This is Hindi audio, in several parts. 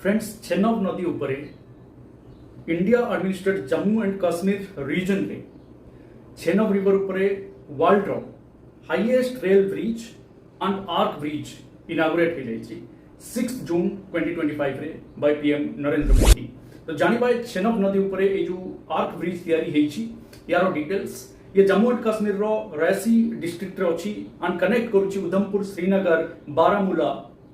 फ्रेंड्स chenab नदी उपरे India administrate Jammu and Kashmir region में chenab रिवर उपरे वर्ल्ड रो highest rail bridge and arch bridge inaugurate हो जाइए 6 जून 2025 रे बाय पीएम नरेंद्र मोदी। तो जानिबा chenab नदी उपरे ए जो आर्क ब्रिज तैयारी हेची यार डिटेल्स ये जम्मू एंड काश्मीर रो रैसी डिस्ट्रिक्ट रे अछि एंड कनेक्ट करूची उधमपुर श्रीनगर बारामूला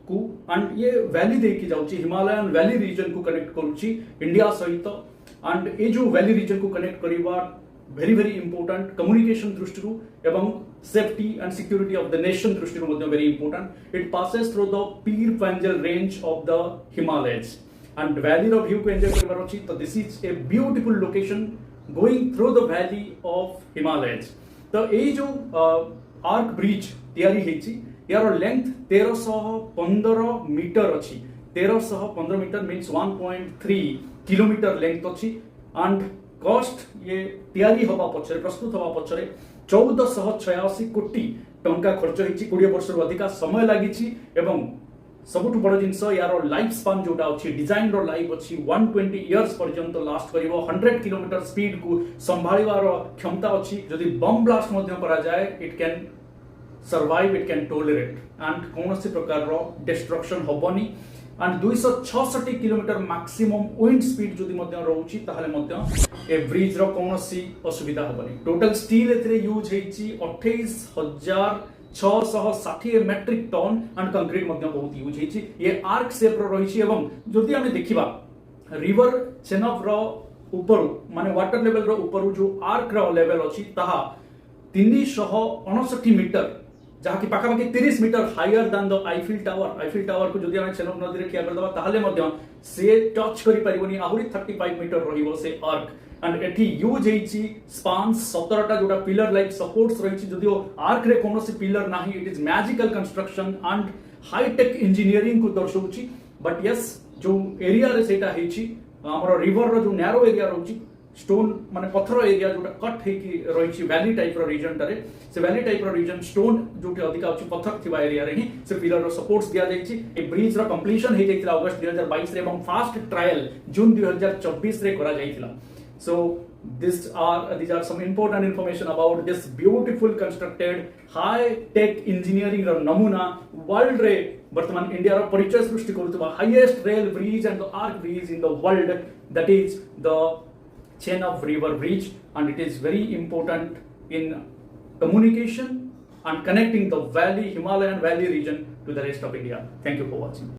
को एंड ये वैली देखी जाउची हिमालयन वैली रीजन को कनेक्ट करूची इंडिया सहित एंड ए जो वैली रीजन को कनेक्ट करिवा वेरी वेरी इंपोर्टेंट कम्युनिकेशन दृष्टि एवं safety and security of the nation दृष्टि very important. It passes through the Pir Panjal range of the Himalayas and valley रो व्यू को एंजॉय करबार अछि। तो this is a beautiful location going through the valley of Himalayas. तो ए जो आर्क ब्रिज तैयारी हेची यार लेंथ 1315 मीटर अच्छी 1315 मीटर मीन्स 1.3 किलोमीटर लेंथ अच्छी एंड कॉस्ट ये तैयारी हवा पछरे प्रस्तुत हवा पछरे 1486 कोटी टंका खर्च होइछि। 20 वर्ष अधिका समय लागिछि एवं सबुठ बड़ जिनस यार लाइफ स्पान जोटा अच्छी डिजाइन रो लाइफ अच्छी 120 इयर्स पर्यंत लास्ट करिवो 100 किलोमीटर स्पीड को संभाळिवार क्षमता अच्छी। जदि बम ब्लास्ट मध्य करा जाए it can survive it can tolerate and कौन सी प्रकार डिस्ट्रक्शन होबनी and 266 kilometre maximum wind speed जदि रोची ताहले मध्य ए ब्रिज रो कौन सी असुविधा होबनी। टोटल स्टील एथरे यूज हेची 28660 मेट्रिक टन एंड कंक्रीट मध्य बहुत यूज हेची। ये आर्क शेप रो रहिछि एवं जदि हम देखिबा रिवर chenab रो ऊपर माने वाटर लेवल रो ऊपर जो आर्क रो लेवल अछि ताहा 359 मीटर जहाँ की पाखापाखि 30 मीटर हायर दान द आईफिल टावर को जदि आमे chenab नदी रे ठिया कर दबा ताहले मध्य से टच करि परिबनी आहुरी 35 मीटर रहिबो से आर्क एंड एठी यूज हेची स्पान्स 17 टा जोटा पिलर लाइक सपोर्ट्स रहिछि। जदिओ आर्क रे कोनोसी पिलर नाही it is magical construction and high tech engineering को दर्शाउछि। बट यस जो एरिया रे सेटा हेची हमर रिवर रो जो नैरो एरिया रहउछि स्टोन माने पत्थर एरिया जोटा कट हेकी रहिछि वैली टाइप रो रीजन टारे से वैली टाइप रो रीजन स्टोन जोटी अधिका अछि पत्थर थिबा एरिया रे ही से पिलर रो सपोर्ट्स दिया जाइछि। ए ब्रिज रो कंप्लीशन हे जाइतिला अगस्त 2022 रे एवं फास्ट ट्रायल जून 2024 रे करा जाइतिला। So these are some important information about this beautiful constructed high tech engineering रो नमूना वर्ल्ड रे वर्तमान इंडिया रो परिचय सृष्टि करूतबा highest rail bridge and the arch bridge in the world that is the chenab river bridge and it is very important in communication and connecting the valley Himalayan valley region to the rest of India. Thank you for watching.